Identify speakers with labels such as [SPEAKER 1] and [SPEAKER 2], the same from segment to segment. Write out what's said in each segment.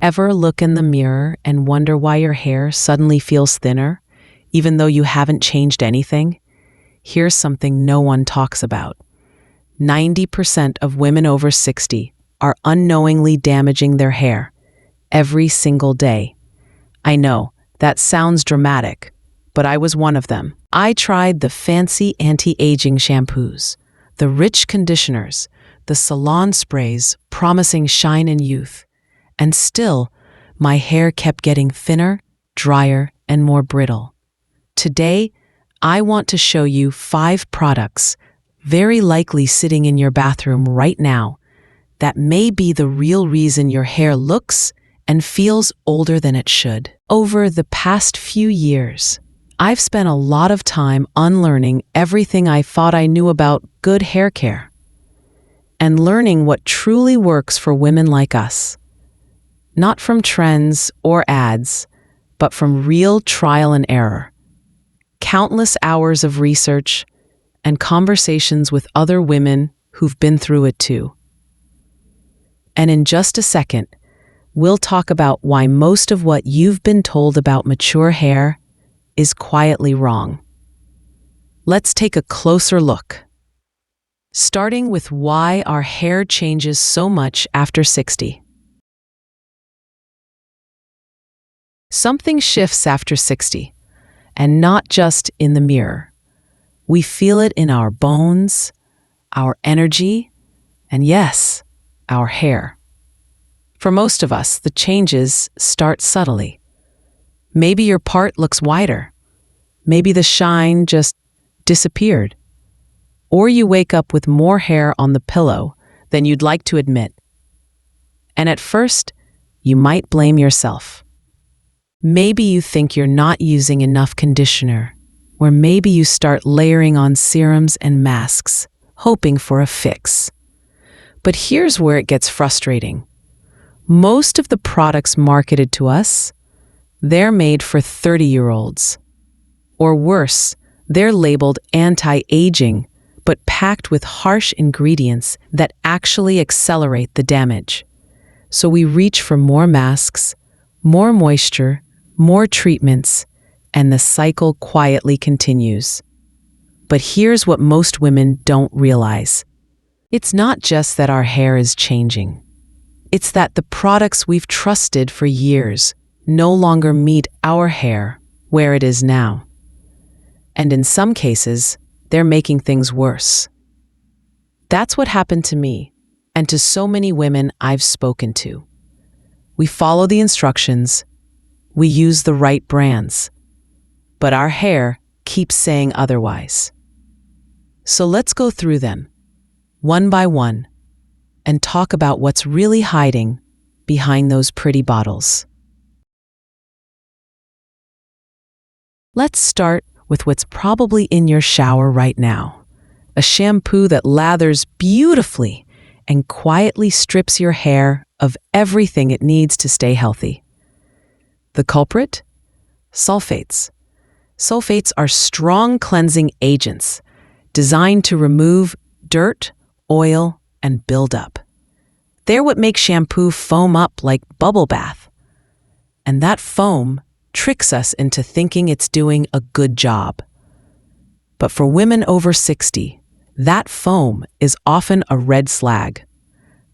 [SPEAKER 1] Ever look in the mirror and wonder why your hair suddenly feels thinner, even though you haven't changed anything? Here's something no one talks about. 90% of women over 60 are unknowingly damaging their hair every single day. I know, that sounds dramatic, but I was one of them. I tried the fancy anti-aging shampoos, the rich conditioners, the salon sprays promising shine and youth, and still, my hair kept getting thinner, drier, and more brittle. Today, I want to show you 5 products, very likely sitting in your bathroom right now, that may be the real reason your hair looks and feels older than it should. Over the past few years, I've spent a lot of time unlearning everything I thought I knew about good hair care and learning what truly works for women like us. Not from trends or ads, but from real trial and error. Countless hours of research and conversations with other women who've been through it too. And in just a second, we'll talk about why most of what you've been told about mature hair is quietly wrong. Let's take a closer look. Starting with why our hair changes so much after 60. Something shifts after 60, and not just in the mirror. We feel it in our bones, our energy, and yes, our hair. For most of us, the changes start subtly. Maybe your part looks wider. Maybe the shine just disappeared. Or you wake up with more hair on the pillow than you'd like to admit. And at first, you might blame yourself. Maybe you think you're not using enough conditioner, or maybe you start layering on serums and masks, hoping for a fix. But here's where it gets frustrating. Most of the products marketed to us, they're made for 30-year-olds. Or worse, they're labeled anti-aging, but packed with harsh ingredients that actually accelerate the damage. So we reach for more masks, more moisture, more treatments, and the cycle quietly continues. But here's what most women don't realize. It's not just that our hair is changing. It's that the products we've trusted for years no longer meet our hair where it is now. And in some cases, they're making things worse. That's what happened to me, and to so many women I've spoken to. We follow the instructions, we use the right brands, but our hair keeps saying otherwise. So let's go through them, one by one, and talk about what's really hiding behind those pretty bottles. Let's start with what's probably in your shower right now. A shampoo that lathers beautifully and quietly strips your hair of everything it needs to stay healthy. The culprit? Sulfates. Sulfates are strong cleansing agents designed to remove dirt, oil, and buildup. They're what makes shampoo foam up like bubble bath. And that foam tricks us into thinking it's doing a good job. But for women over 60, that foam is often a red flag.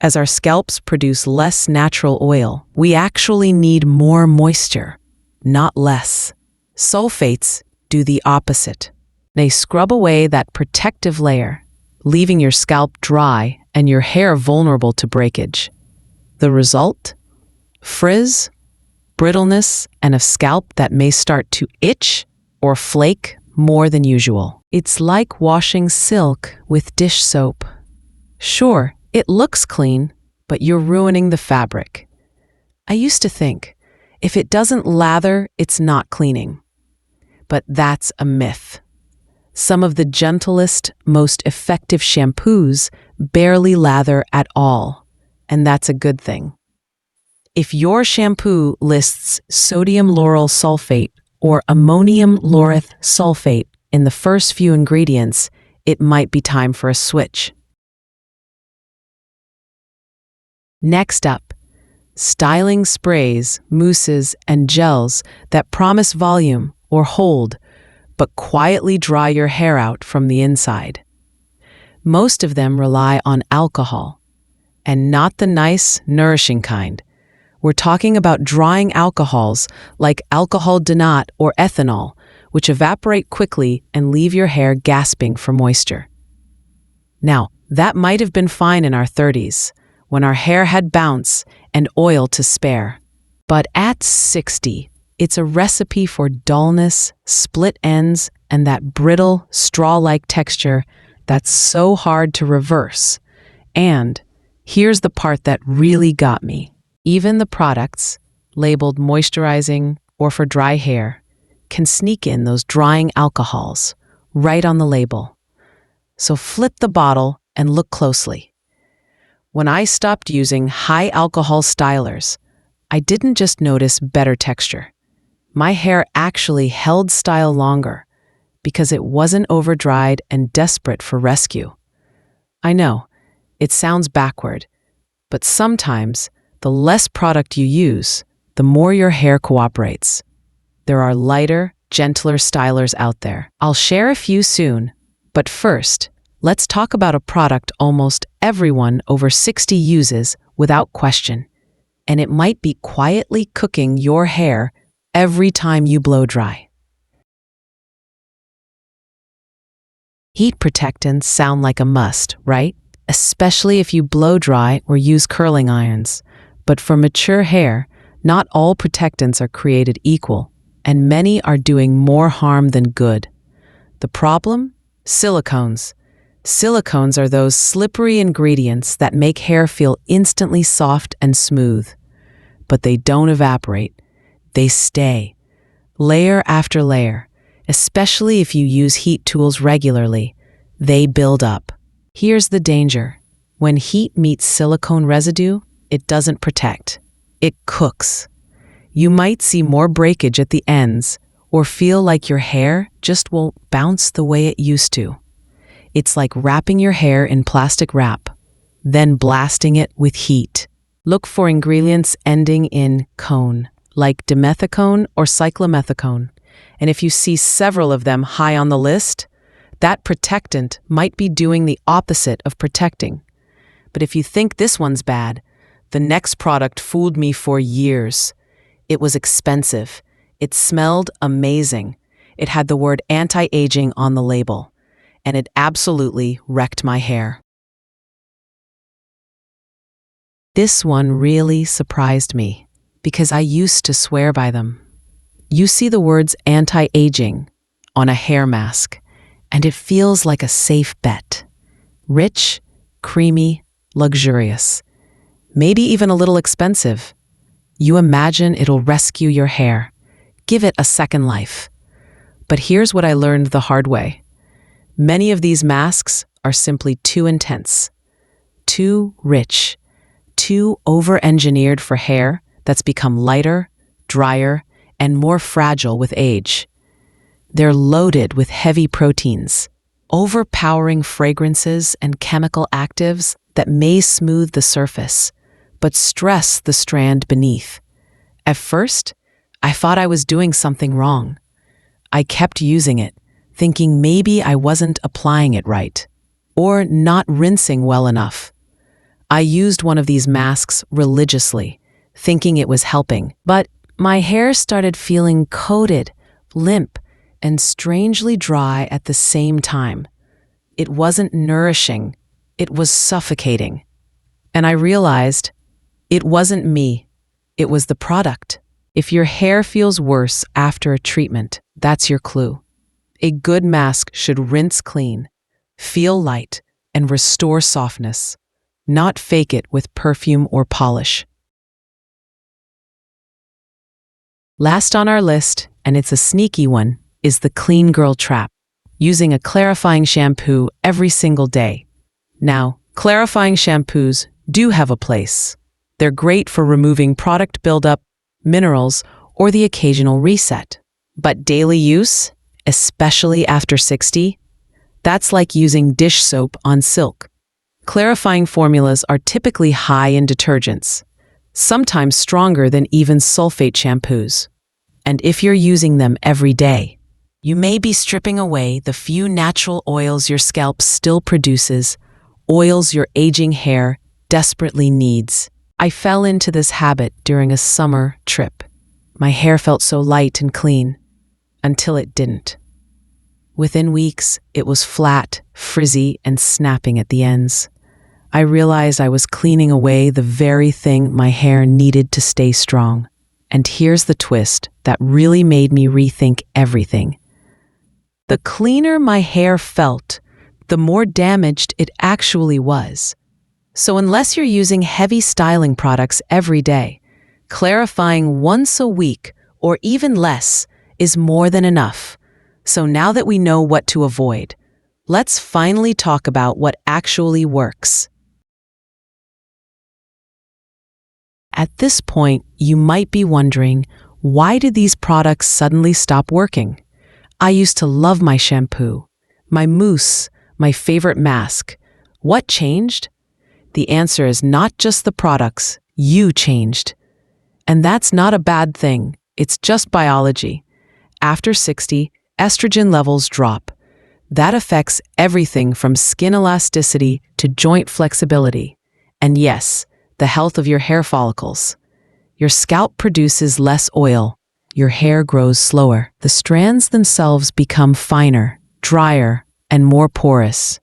[SPEAKER 1] As our scalps produce less natural oil, we actually need more moisture, not less. Sulfates do the opposite. They scrub away that protective layer, leaving your scalp dry and your hair vulnerable to breakage. The result? Frizz, brittleness, and a scalp that may start to itch or flake more than usual. It's like washing silk with dish soap. Sure, it looks clean, but you're ruining the fabric. I used to think, if it doesn't lather, it's not cleaning. But that's a myth. Some of the gentlest, most effective shampoos barely lather at all, and that's a good thing. If your shampoo lists sodium lauryl sulfate or ammonium lauryl sulfate in the first few ingredients, it might be time for a switch. Next up, styling sprays, mousses, and gels that promise volume or hold, but quietly dry your hair out from the inside. Most of them rely on alcohol, and not the nice, nourishing kind. We're talking about drying alcohols like alcohol denat or ethanol, which evaporate quickly and leave your hair gasping for moisture. Now, that might have been fine in our 30s, when our hair had bounce and oil to spare. But at 60, it's a recipe for dullness, split ends, and that brittle, straw-like texture that's so hard to reverse. And here's the part that really got me. Even the products, labeled moisturizing or for dry hair, can sneak in those drying alcohols right on the label. So flip the bottle and look closely. When I stopped using high alcohol stylers, I didn't just notice better texture. My hair actually held style longer because it wasn't over-dried and desperate for rescue. I know, it sounds backward, but sometimes the less product you use, the more your hair cooperates. There are lighter, gentler stylers out there. I'll share a few soon, but first, let's talk about a product almost everyone over 60 uses without question, and it might be quietly cooking your hair every time you blow dry. Heat protectants sound like a must, right? Especially if you blow dry or use curling irons. But for mature hair, not all protectants are created equal, and many are doing more harm than good. The problem? Silicones. Silicones are those slippery ingredients that make hair feel instantly soft and smooth. But they don't evaporate. They stay, layer after layer, especially if you use heat tools regularly. They build up. Here's the danger. When heat meets silicone residue, it doesn't protect. It cooks. You might see more breakage at the ends or feel like your hair just won't bounce the way it used to. It's like wrapping your hair in plastic wrap, then blasting it with heat. Look for ingredients ending in cone, like dimethicone or cyclomethicone. And if you see several of them high on the list, that protectant might be doing the opposite of protecting. But if you think this one's bad, the next product fooled me for years. It was expensive. It smelled amazing. It had the word anti-aging on the label, and it absolutely wrecked my hair. This one really surprised me because I used to swear by them. You see the words anti-aging on a hair mask, and it feels like a safe bet. Rich, creamy, luxurious. Maybe even a little expensive. You imagine it'll rescue your hair, give it a second life. But here's what I learned the hard way. Many of these masks are simply too intense, too rich, too over-engineered for hair that's become lighter, drier, and more fragile with age. They're loaded with heavy proteins, overpowering fragrances and chemical actives that may smooth the surface, but stress the strand beneath. At first, I thought I was doing something wrong. I kept using it, thinking maybe I wasn't applying it right, or not rinsing well enough. I used one of these masks religiously, thinking it was helping, but my hair started feeling coated, limp, and strangely dry at the same time. It wasn't nourishing, it was suffocating. And I realized it wasn't me, it was the product. If your hair feels worse after a treatment, that's your clue. A good mask should rinse clean, feel light, and restore softness, not fake it with perfume or polish. Last on our list, and it's a sneaky one, is the clean girl trap, using a clarifying shampoo every single day. Now, clarifying shampoos do have a place. They're great for removing product buildup, minerals, or the occasional reset. But daily use, especially after 60, that's like using dish soap on silk. Clarifying formulas are typically high in detergents, sometimes stronger than even sulfate shampoos. And if you're using them every day, you may be stripping away the few natural oils your scalp still produces, oils your aging hair desperately needs. I fell into this habit during a summer trip. My hair felt so light and clean, until it didn't. Within weeks, it was flat, frizzy, and snapping at the ends. I realized I was cleaning away the very thing my hair needed to stay strong. And here's the twist that really made me rethink everything. The cleaner my hair felt, the more damaged it actually was. So unless you're using heavy styling products every day, clarifying once a week or even less is more than enough. So now that we know what to avoid, let's finally talk about what actually works. At this point, you might be wondering, why did these products suddenly stop working? I used to love my shampoo, my mousse, my favorite mask. What changed? The answer is not just the products, you changed. And that's not a bad thing, it's just biology. After 60, estrogen levels drop. That affects everything from skin elasticity to joint flexibility. And yes, the health of your hair follicles. Your scalp produces less oil. Your hair grows slower. The strands themselves become finer, drier, and more porous.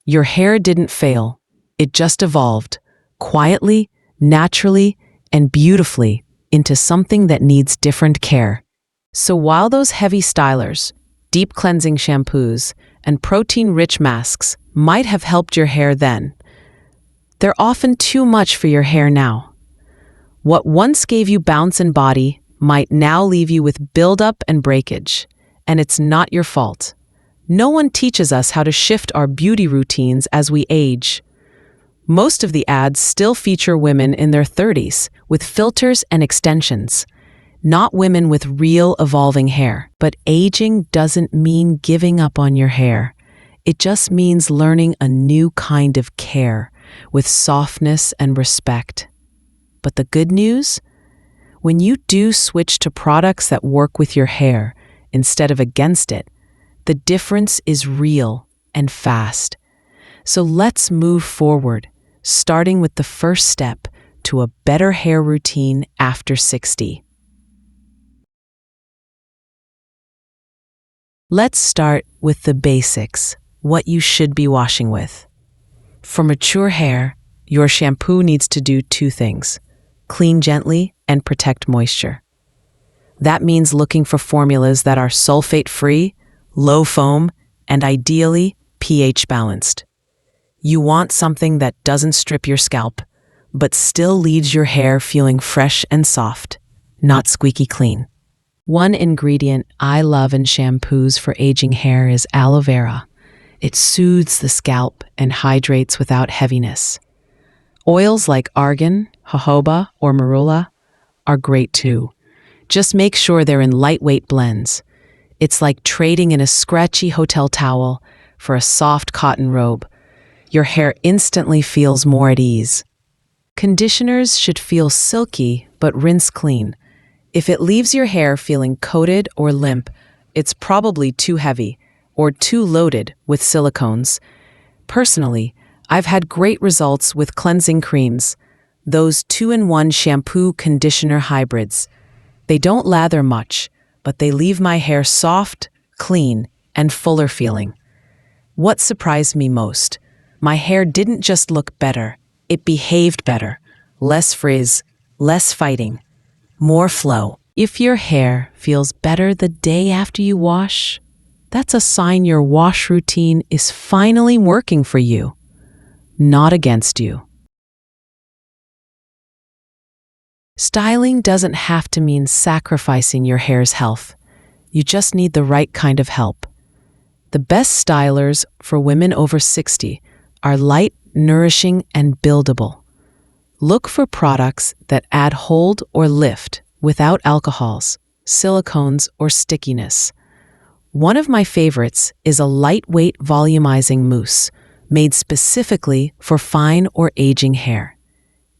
[SPEAKER 1] Your hair didn't fail. It just evolved, quietly, naturally, and beautifully, into something that needs different care. So while those heavy stylers, deep cleansing shampoos, and protein-rich masks might have helped your hair then, they're often too much for your hair now. What once gave you bounce and body might now leave you with buildup and breakage, and it's not your fault. No one teaches us how to shift our beauty routines as we age. Most of the ads still feature women in their 30s with filters and extensions, not women with real evolving hair. But aging doesn't mean giving up on your hair. It just means learning a new kind of care with softness and respect. But the good news? When you do switch to products that work with your hair instead of against it, the difference is real and fast. So let's move forward, starting with the first step to a better hair routine after 60. Let's start with the basics, what you should be washing with. For mature hair, your shampoo needs to do two things: clean gently and protect moisture. That means looking for formulas that are sulfate-free, low foam, and ideally pH balanced. You want something that doesn't strip your scalp, but still leaves your hair feeling fresh and soft, not squeaky clean. One ingredient I love in shampoos for aging hair is aloe vera. It soothes the scalp and hydrates without heaviness. Oils like argan, jojoba, or marula are great too. Just make sure they're in lightweight blends. It's like trading in a scratchy hotel towel for a soft cotton robe. Your hair instantly feels more at ease. Conditioners should feel silky but rinse clean. If it leaves your hair feeling coated or limp, it's probably too heavy or too loaded with silicones. Personally, I've had great results with cleansing creams, those 2-in-1 shampoo conditioner hybrids. They don't lather much, but they leave my hair soft, clean, and fuller feeling. What surprised me most? My hair didn't just look better, it behaved better. Less frizz, less fighting, more flow. If your hair feels better the day after you wash, that's a sign your wash routine is finally working for you, not against you. Styling doesn't have to mean sacrificing your hair's health. You just need the right kind of help. The best stylers for women over 60 are light, nourishing, and buildable. Look for products that add hold or lift without alcohols, silicones, or stickiness. One of my favorites is a lightweight volumizing mousse made specifically for fine or aging hair.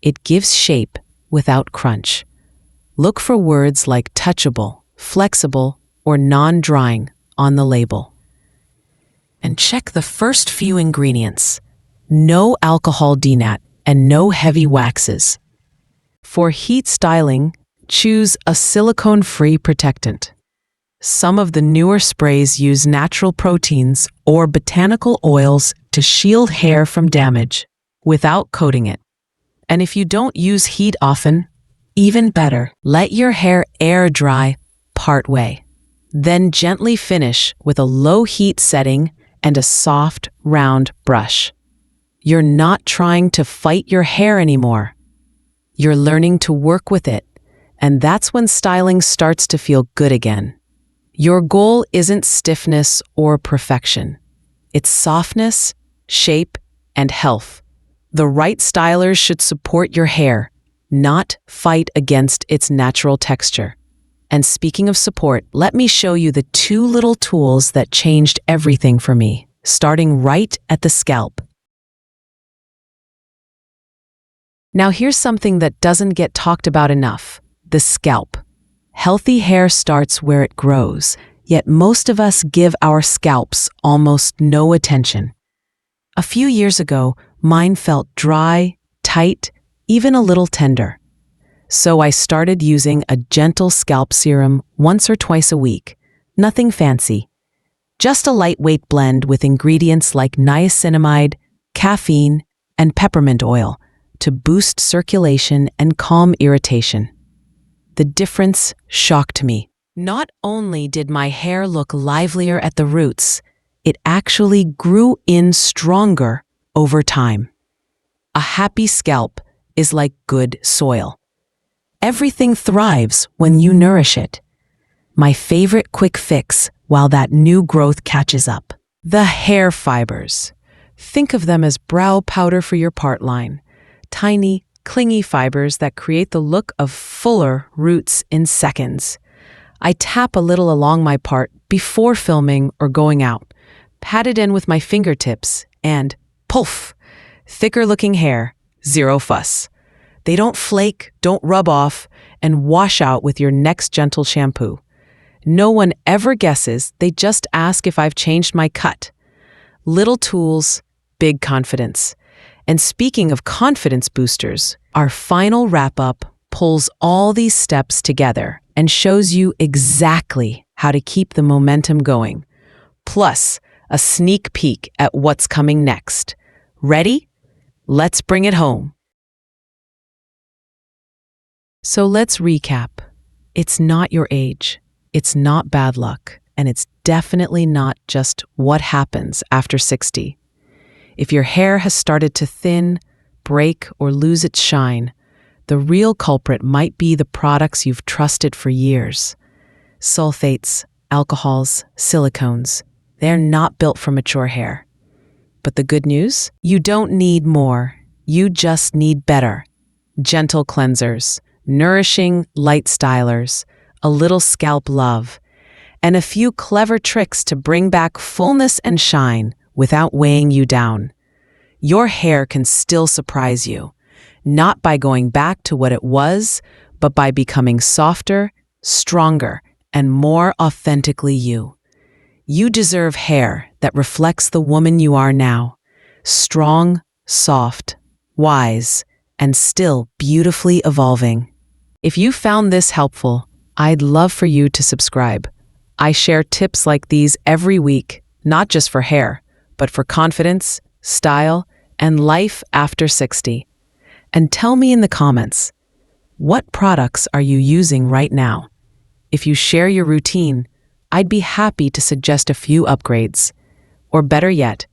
[SPEAKER 1] It gives shape without crunch. Look for words like touchable, flexible, or non-drying on the label. And check the first few ingredients. No alcohol denat and no heavy waxes. For heat styling, choose a silicone-free protectant. Some of the newer sprays use natural proteins or botanical oils to shield hair from damage without coating it. And if you don't use heat often, even better, let your hair air dry partway. Then gently finish with a low heat setting and a soft, round brush. You're not trying to fight your hair anymore. You're learning to work with it, and that's when styling starts to feel good again. Your goal isn't stiffness or perfection. It's softness, shape, and health. The right stylers should support your hair, not fight against its natural texture. And speaking of support, let me show you the 2 little tools that changed everything for me, starting right at the scalp. Now here's something that doesn't get talked about enough: the scalp. Healthy hair starts where it grows, yet most of us give our scalps almost no attention. A few years ago, mine felt dry, tight, even a little tender. So I started using a gentle scalp serum once or twice a week. Nothing fancy. Just a lightweight blend with ingredients like niacinamide, caffeine, and peppermint oil to boost circulation and calm irritation. The difference shocked me. Not only did my hair look livelier at the roots, it actually grew in stronger over time. A happy scalp is like good soil. Everything thrives when you nourish it. My favorite quick fix while that new growth catches up. The hair fibers. Think of them as brow powder for your part line. Tiny, clingy fibers that create the look of fuller roots in seconds. I tap a little along my part before filming or going out, pat it in with my fingertips, and poof! Thicker looking hair, zero fuss. They don't flake, don't rub off, and wash out with your next gentle shampoo. No one ever guesses, they just ask if I've changed my cut. Little tools, big confidence. And speaking of confidence boosters, our final wrap-up pulls all these steps together and shows you exactly how to keep the momentum going. Plus, a sneak peek at what's coming next. Ready? Let's bring it home. So let's recap. It's not your age, it's not bad luck, and it's definitely not just what happens after 60. If your hair has started to thin, break, or lose its shine, the real culprit might be the products you've trusted for years. Sulfates, alcohols, silicones, they're not built for mature hair. But the good news? You don't need more. You just need better. Gentle cleansers, nourishing light stylers, a little scalp love, and a few clever tricks to bring back fullness and shine without weighing you down. Your hair can still surprise you, not by going back to what it was, but by becoming softer, stronger, and more authentically you. You deserve hair that reflects the woman you are now, strong, soft, wise, and still beautifully evolving. If you found this helpful, I'd love for you to subscribe. I share tips like these every week, not just for hair, but for confidence, style, and life after 60. And tell me in the comments, what products are you using right now? If you share your routine, I'd be happy to suggest a few upgrades. Or better yet,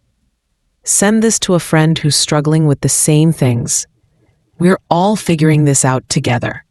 [SPEAKER 1] send this to a friend who's struggling with the same things. We're all figuring this out together.